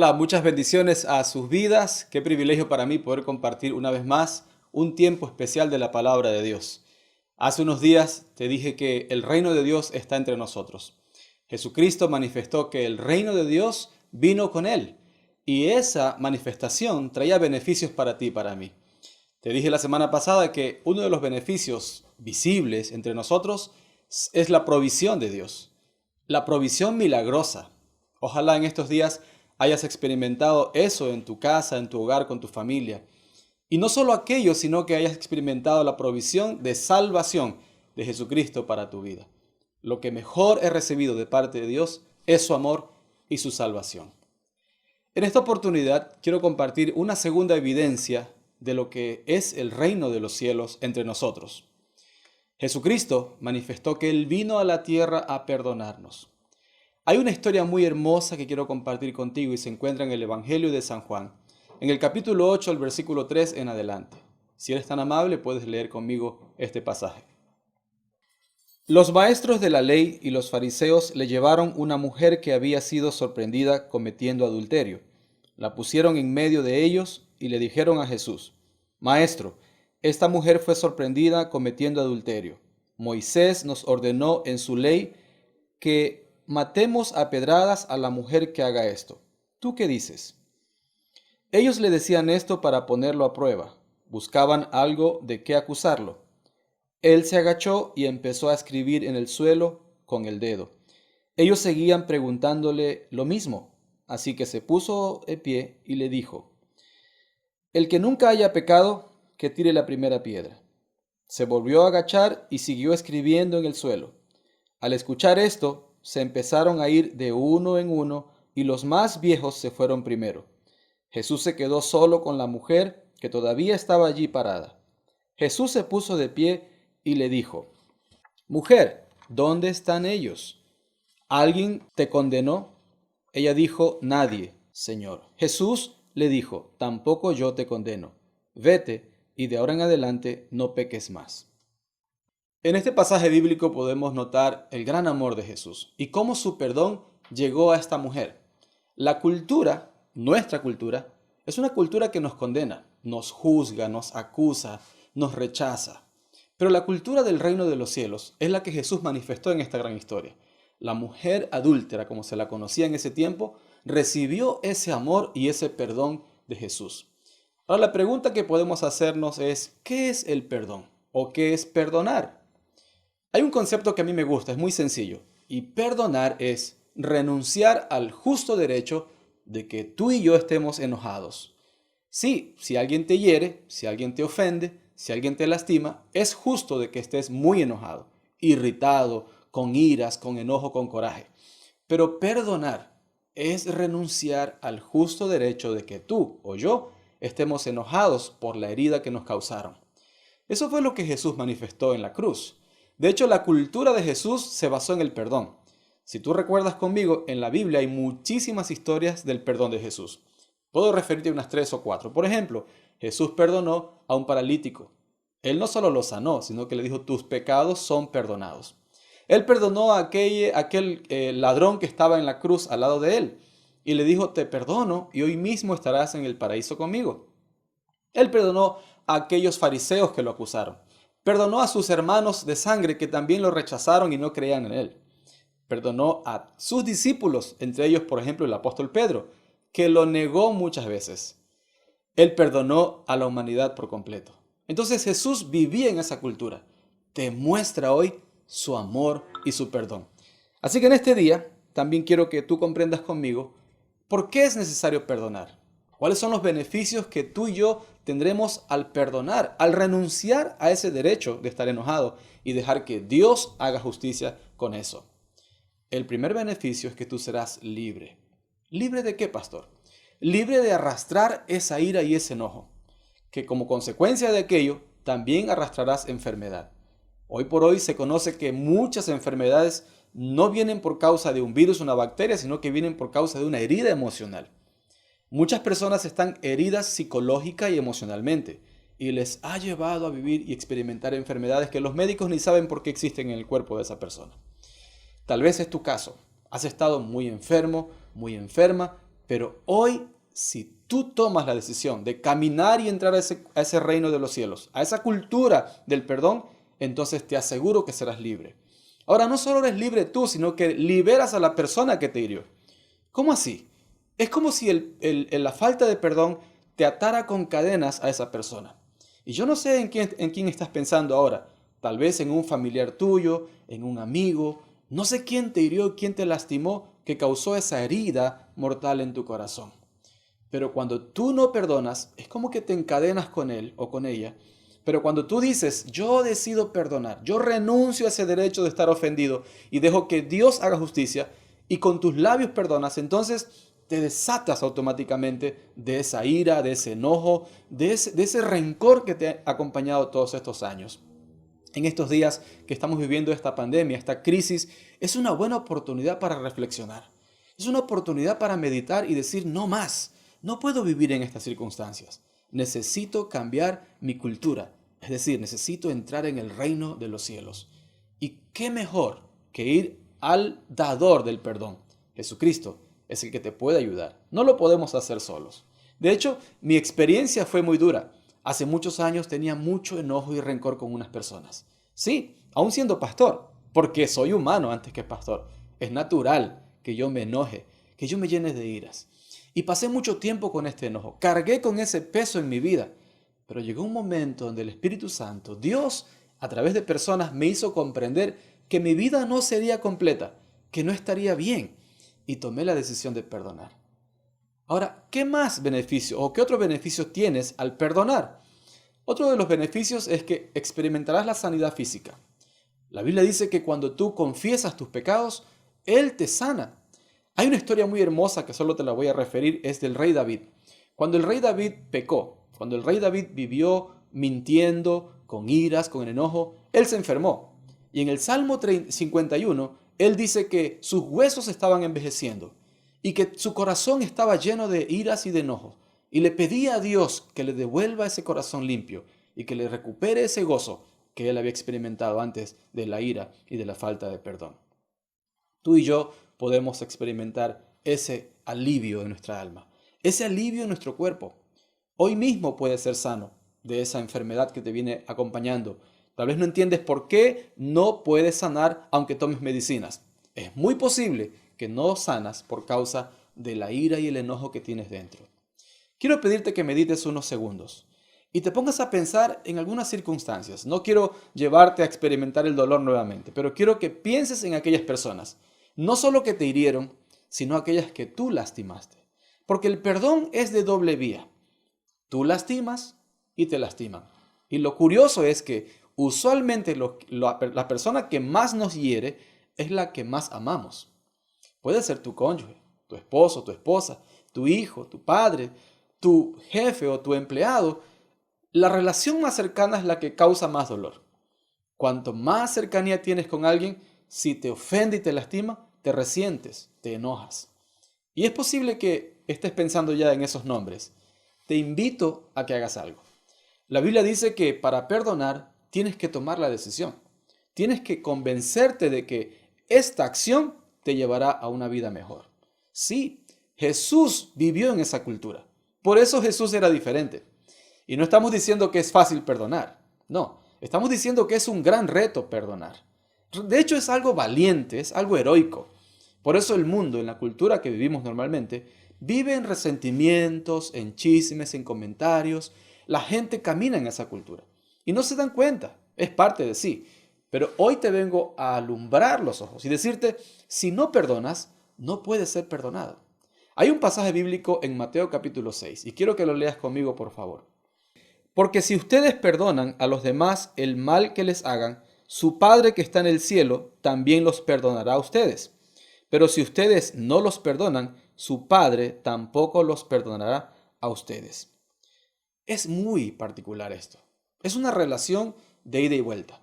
Hola, muchas bendiciones a sus vidas. Qué privilegio para mí poder compartir una vez más un tiempo especial de la palabra de Dios. Hace unos días te dije que el reino de Dios está entre nosotros. Jesucristo manifestó que el reino de Dios vino con él y esa manifestación traía beneficios para ti y para mí. Te dije la semana pasada que uno de los beneficios visibles entre nosotros es la provisión de Dios, la provisión milagrosa. Ojalá en estos días hayas experimentado eso en tu casa, en tu hogar, con tu familia. Y no solo aquello, sino que hayas experimentado la provisión de salvación de Jesucristo para tu vida. Lo que mejor he recibido de parte de Dios es su amor y su salvación. En esta oportunidad quiero compartir una segunda evidencia de lo que es el reino de los cielos entre nosotros. Jesucristo manifestó que Él vino a la tierra a perdonarnos. Hay una historia muy hermosa que quiero compartir contigo y se encuentra en el Evangelio de San Juan, en el capítulo 8, el versículo 3 en adelante. Si eres tan amable, puedes leer conmigo este pasaje. Los maestros de la ley y los fariseos le llevaron una mujer que había sido sorprendida cometiendo adulterio. La pusieron en medio de ellos y le dijeron a Jesús: Maestro, esta mujer fue sorprendida cometiendo adulterio. Moisés nos ordenó en su ley que matemos a pedradas a la mujer que haga esto. ¿Tú qué dices? Ellos le decían esto para ponerlo a prueba. Buscaban algo de qué acusarlo. Él se agachó y empezó a escribir en el suelo con el dedo. Ellos seguían preguntándole lo mismo, así que se puso de pie y le dijo: El que nunca haya pecado, que tire la primera piedra. Se volvió a agachar y siguió escribiendo en el suelo. Al escuchar esto, se empezaron a ir de uno en uno y los más viejos se fueron primero. Jesús se quedó solo con la mujer que todavía estaba allí parada. Jesús se puso de pie y le dijo: Mujer, ¿dónde están ellos? ¿Alguien te condenó? Ella dijo: Nadie, Señor. Jesús le dijo: Tampoco yo te condeno. Vete y de ahora en adelante no peques más. En este pasaje bíblico podemos notar el gran amor de Jesús y cómo su perdón llegó a esta mujer. La cultura, nuestra cultura, es una cultura que nos condena, nos juzga, nos acusa, nos rechaza. Pero la cultura del reino de los cielos es la que Jesús manifestó en esta gran historia. La mujer adúltera, como se la conocía en ese tiempo, recibió ese amor y ese perdón de Jesús. Ahora la pregunta que podemos hacernos es: ¿qué es el perdón? ¿O qué es perdonar? Hay un concepto que a mí me gusta, es muy sencillo, y perdonar es renunciar al justo derecho de que tú y yo estemos enojados. Sí, si alguien te hiere, si alguien te ofende, si alguien te lastima, es justo de que estés muy enojado, irritado, con iras, con enojo, con coraje. Pero perdonar es renunciar al justo derecho de que tú o yo estemos enojados por la herida que nos causaron. Eso fue lo que Jesús manifestó en la cruz. De hecho, la cultura de Jesús se basó en el perdón. Si tú recuerdas conmigo, en la Biblia hay muchísimas historias del perdón de Jesús. Puedo referirte a unas 3 o 4. Por ejemplo, Jesús perdonó a un paralítico. Él no solo lo sanó, sino que le dijo: tus pecados son perdonados. Él perdonó a aquel ladrón que estaba en la cruz al lado de él y le dijo: te perdono y hoy mismo estarás en el paraíso conmigo. Él perdonó a aquellos fariseos que lo acusaron. Perdonó a sus hermanos de sangre que también lo rechazaron y no creían en él. Perdonó a sus discípulos, entre ellos, por ejemplo, el apóstol Pedro, que lo negó muchas veces. Él perdonó a la humanidad por completo. Entonces Jesús vivía en esa cultura. Te muestra hoy su amor y su perdón. Así que en este día también quiero que tú comprendas conmigo por qué es necesario perdonar. ¿Cuáles son los beneficios que tú y yo tendremos al perdonar, al renunciar a ese derecho de estar enojado y dejar que Dios haga justicia con eso? El primer beneficio es que tú serás libre. ¿Libre de qué, pastor? Libre de arrastrar esa ira y ese enojo, que como consecuencia de aquello también arrastrarás enfermedad. Hoy por hoy se conoce que muchas enfermedades no vienen por causa de un virus o una bacteria, sino que vienen por causa de una herida emocional. Muchas personas están heridas psicológica y emocionalmente y les ha llevado a vivir y experimentar enfermedades que los médicos ni saben por qué existen en el cuerpo de esa persona. Tal vez es tu caso. Has estado muy enfermo, muy enferma, Pero hoy, si tú tomas la decisión de caminar y entrar a ese reino de los cielos, a esa cultura del perdón, entonces te aseguro que serás libre. Ahora, no solo eres libre tú, sino que liberas a la persona que te hirió. ¿Cómo así? Es como si la falta de perdón te atara con cadenas a esa persona. Y yo no sé en quién estás pensando ahora. Tal vez en un familiar tuyo, en un amigo. No sé quién te hirió, quién te lastimó, que causó esa herida mortal en tu corazón. Pero cuando tú no perdonas, es como que te encadenas con él o con ella. Pero cuando tú dices, yo decido perdonar, yo renuncio a ese derecho de estar ofendido y dejo que Dios haga justicia, y con tus labios perdonas, entonces te desatas automáticamente de esa ira, de ese enojo, de ese rencor que te ha acompañado todos estos años. En estos días que estamos viviendo esta pandemia, esta crisis, es una buena oportunidad para reflexionar. Es una oportunidad para meditar y decir, no más, no puedo vivir en estas circunstancias. Necesito cambiar mi cultura, es decir, necesito entrar en el reino de los cielos. ¿Y qué mejor que ir al dador del perdón? Jesucristo es el que te puede ayudar. No lo podemos hacer solos. De hecho, mi experiencia fue muy dura. Hace muchos años tenía mucho enojo y rencor con unas personas. Sí, aún siendo pastor, porque soy humano antes que pastor. Es natural que yo me enoje, que yo me llene de iras. Y pasé mucho tiempo con este enojo. Cargué con ese peso en mi vida. Pero llegó un momento donde el Espíritu Santo, Dios, a través de personas, me hizo comprender que mi vida no sería completa, que no estaría bien. Y tomé la decisión de perdonar. Ahora, ¿qué más beneficio o qué otro beneficio tienes al perdonar? Otro de los beneficios es que experimentarás la sanidad física. La Biblia dice que cuando tú confiesas tus pecados, Él te sana. Hay una historia muy hermosa que solo te la voy a referir, es del rey David. Cuando el rey David pecó, cuando el rey David vivió mintiendo, con iras, con enojo, él se enfermó. Y en el Salmo 51, él dice que sus huesos estaban envejeciendo y que su corazón estaba lleno de iras y de enojos. Y le pedía a Dios que le devuelva ese corazón limpio y que le recupere ese gozo que él había experimentado antes de la ira y de la falta de perdón. Tú y yo podemos experimentar ese alivio en nuestra alma, ese alivio en nuestro cuerpo. Hoy mismo puedes ser sano de esa enfermedad que te viene acompañando. Tal vez no entiendes por qué no puedes sanar aunque tomes medicinas. Es muy posible que no sanas por causa de la ira y el enojo que tienes dentro. Quiero pedirte que medites unos segundos y te pongas a pensar en algunas circunstancias. No quiero llevarte a experimentar el dolor nuevamente, pero quiero que pienses en aquellas personas, no solo que te hirieron, sino aquellas que tú lastimaste. Porque el perdón es de doble vía. Tú lastimas y te lastiman. Y lo curioso es que usualmente la persona que más nos hiere es la que más amamos. Puede ser tu cónyuge, tu esposo, tu esposa, tu hijo, tu padre, tu jefe o tu empleado. La relación más cercana es la que causa más dolor. Cuanto más cercanía tienes con alguien, si te ofende y te lastima, te resientes, te enojas. Y es posible que estés pensando ya en esos nombres. Te invito a que hagas algo. La Biblia dice que para perdonar tienes que tomar la decisión. Tienes que convencerte de que esta acción te llevará a una vida mejor. Sí, Jesús vivió en esa cultura. Por eso Jesús era diferente. Y no estamos diciendo que es fácil perdonar. No, estamos diciendo que es un gran reto perdonar. De hecho, es algo valiente, es algo heroico. Por eso el mundo, en la cultura que vivimos normalmente, vive en resentimientos, en chismes, en comentarios. La gente camina en esa cultura y no se dan cuenta, es parte de sí. Pero hoy te vengo a alumbrar los ojos y decirte, si no perdonas, no puedes ser perdonado. Hay un pasaje bíblico en Mateo capítulo 6 y quiero que lo leas conmigo, por favor. Porque si ustedes perdonan a los demás el mal que les hagan, su Padre que está en el cielo también los perdonará a ustedes. Pero si ustedes no los perdonan, su Padre tampoco los perdonará a ustedes. Es muy particular esto. Es una relación de ida y vuelta.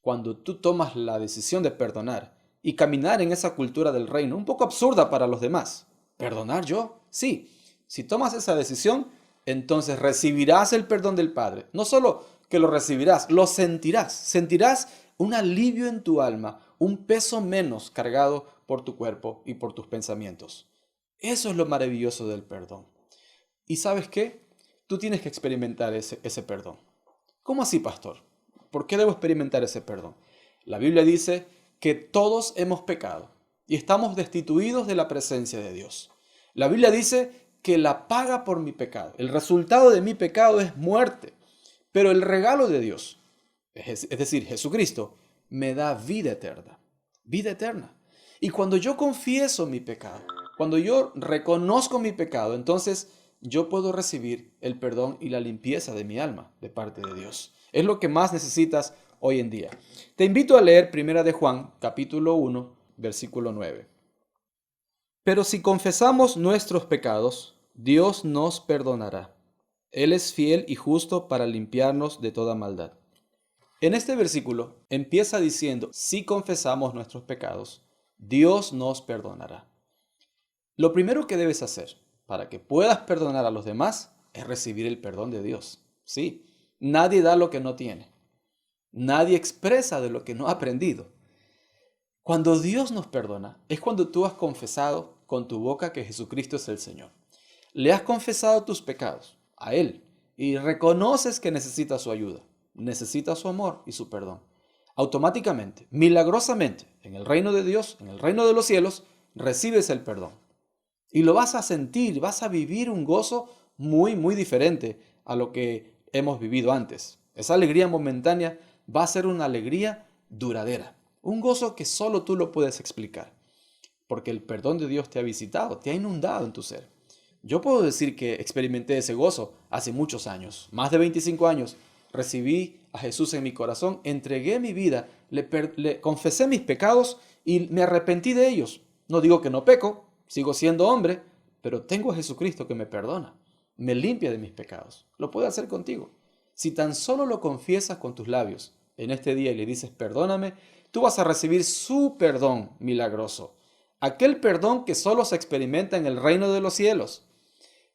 Cuando tú tomas la decisión de perdonar y caminar en esa cultura del reino, un poco absurda para los demás. ¿Perdonar yo? Sí. Si tomas esa decisión, entonces recibirás el perdón del Padre. No solo que lo recibirás, lo sentirás. Sentirás un alivio en tu alma, un peso menos cargado por tu cuerpo y por tus pensamientos. Eso es lo maravilloso del perdón. ¿Y sabes qué? Tú tienes que experimentar ese perdón. ¿Cómo así, pastor? ¿Por qué debo experimentar ese perdón? La Biblia dice que todos hemos pecado y estamos destituidos de la presencia de Dios. La Biblia dice que la paga por mi pecado, el resultado de mi pecado es muerte, pero el regalo de Dios, es decir, Jesucristo, me da vida eterna, vida eterna. Y cuando yo confieso mi pecado, cuando yo reconozco mi pecado, entonces yo puedo recibir el perdón y la limpieza de mi alma de parte de Dios. Es lo que más necesitas hoy en día. Te invito a leer 1 de Juan, capítulo 1, versículo 9. Pero si confesamos nuestros pecados, Dios nos perdonará. Él es fiel y justo para limpiarnos de toda maldad. En este versículo empieza diciendo, si confesamos nuestros pecados, Dios nos perdonará. Lo primero que debes hacer para que puedas perdonar a los demás es recibir el perdón de Dios. Sí, nadie da lo que no tiene. Nadie expresa de lo que no ha aprendido. Cuando Dios nos perdona, es cuando tú has confesado con tu boca que Jesucristo es el Señor. Le has confesado tus pecados a Él y reconoces que necesitas su ayuda, necesitas su amor y su perdón. Automáticamente, milagrosamente, en el reino de Dios, en el reino de los cielos, recibes el perdón. Y lo vas a sentir, vas a vivir un gozo muy, muy diferente a lo que hemos vivido antes. Esa alegría momentánea va a ser una alegría duradera. Un gozo que solo tú lo puedes explicar. Porque el perdón de Dios te ha visitado, te ha inundado en tu ser. Yo puedo decir que experimenté ese gozo hace muchos años, más de 25 años. Recibí a Jesús en mi corazón, entregué mi vida, le confesé mis pecados y me arrepentí de ellos. No digo que no peco, sigo siendo hombre, pero tengo a Jesucristo que me perdona, me limpia de mis pecados. Lo puede hacer contigo. Si tan solo lo confiesas con tus labios en este día y le dices perdóname, tú vas a recibir su perdón milagroso. Aquel perdón que solo se experimenta en el reino de los cielos.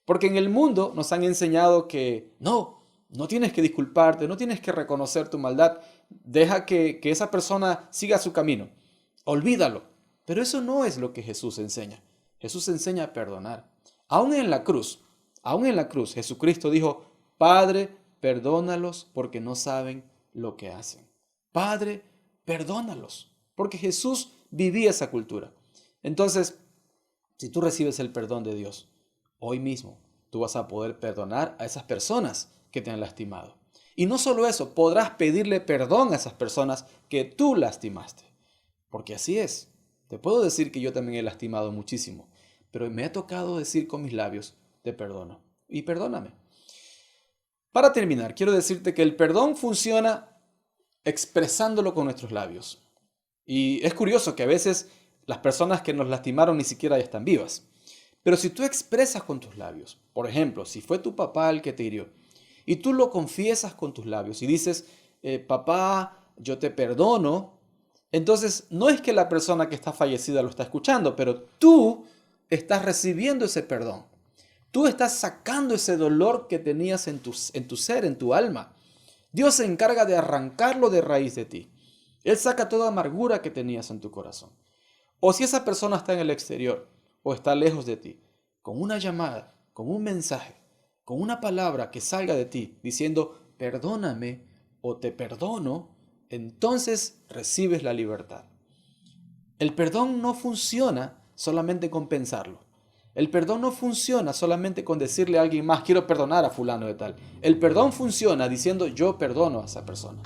Porque en el mundo nos han enseñado que no tienes que disculparte, no tienes que reconocer tu maldad, deja que esa persona siga su camino, olvídalo. Pero eso no es lo que Jesús enseña. Jesús enseña a perdonar. Aún en la cruz, Jesucristo dijo, Padre, perdónalos porque no saben lo que hacen. Padre, perdónalos, porque Jesús vivía esa cultura. Entonces, si tú recibes el perdón de Dios, hoy mismo tú vas a poder perdonar a esas personas que te han lastimado. Y no solo eso, podrás pedirle perdón a esas personas que tú lastimaste. Porque así es. Te puedo decir que yo también he lastimado muchísimo, pero me ha tocado decir con mis labios, te perdono. Y perdóname. Para terminar, quiero decirte que el perdón funciona expresándolo con nuestros labios. Y es curioso que a veces las personas que nos lastimaron ni siquiera están vivas. Pero si tú expresas con tus labios, por ejemplo, si fue tu papá el que te hirió, y tú lo confiesas con tus labios y dices, papá, yo te perdono, entonces no es que la persona que está fallecida lo está escuchando, pero tú estás recibiendo ese perdón. Tú estás sacando ese dolor que tenías en tu ser, en tu alma. Dios se encarga de arrancarlo de raíz de ti. Él saca toda amargura que tenías en tu corazón. O si esa persona está en el exterior o está lejos de ti, con una llamada, con un mensaje, con una palabra que salga de ti diciendo perdóname o te perdono, entonces recibes la libertad. El perdón no funciona solamente con pensarlo. El perdón no funciona solamente con decirle a alguien más, quiero perdonar a fulano de tal. El perdón funciona diciendo, yo perdono a esa persona.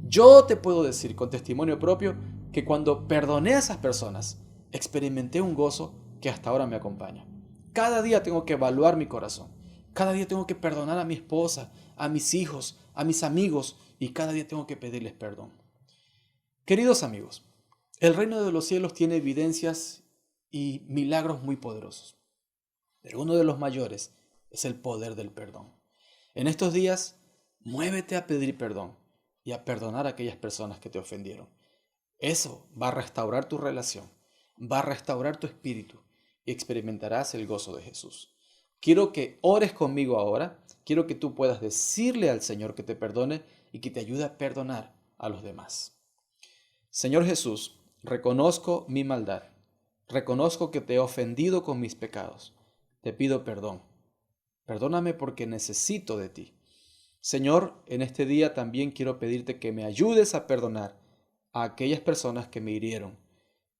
Yo te puedo decir con testimonio propio que cuando perdoné a esas personas, experimenté un gozo que hasta ahora me acompaña. Cada día tengo que evaluar mi corazón. Cada día tengo que perdonar a mi esposa, a mis hijos, a mis amigos y cada día tengo que pedirles perdón. Queridos amigos, el reino de los cielos tiene evidencias y milagros muy poderosos, pero uno de los mayores es el poder del perdón. En estos días, muévete a pedir perdón y a perdonar a aquellas personas que te ofendieron. Eso va a restaurar tu relación, va a restaurar tu espíritu y experimentarás el gozo de Jesús. Quiero que ores conmigo ahora, quiero que tú puedas decirle al Señor que te perdone y que te ayude a perdonar a los demás. Señor Jesús, reconozco mi maldad Reconozco que te he ofendido con mis pecados. Te pido perdón. Perdóname porque necesito de ti. Señor, en este día también quiero pedirte que me ayudes a perdonar a aquellas personas que me hirieron,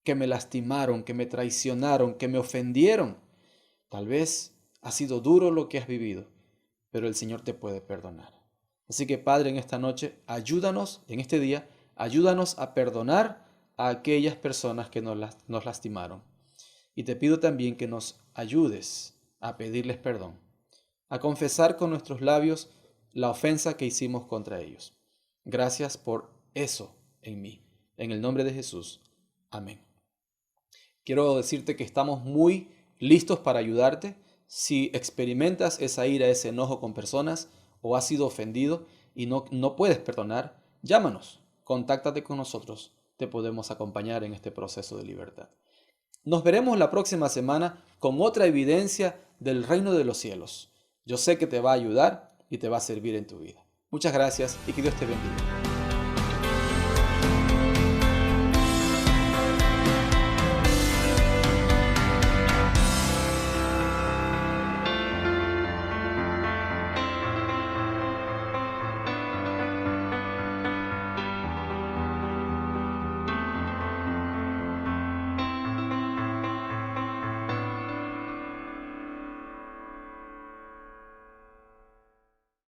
que me lastimaron, que me traicionaron, que me ofendieron. Tal vez ha sido duro lo que has vivido, pero el Señor te puede perdonar. Así que, Padre, en esta noche, ayúdanos, en este día, ayúdanos a perdonar a aquellas personas que nos lastimaron. Y te pido también que nos ayudes a pedirles perdón, a confesar con nuestros labios la ofensa que hicimos contra ellos. Gracias por eso en mí. En el nombre de Jesús. Amén. Quiero decirte que estamos muy listos para ayudarte. Si experimentas esa ira, ese enojo con personas o has sido ofendido y no puedes perdonar, llámanos, contáctate con nosotros. Te podemos acompañar en este proceso de libertad. Nos veremos la próxima semana con otra evidencia del reino de los cielos. Yo sé que te va a ayudar y te va a servir en tu vida. Muchas gracias y que Dios te bendiga.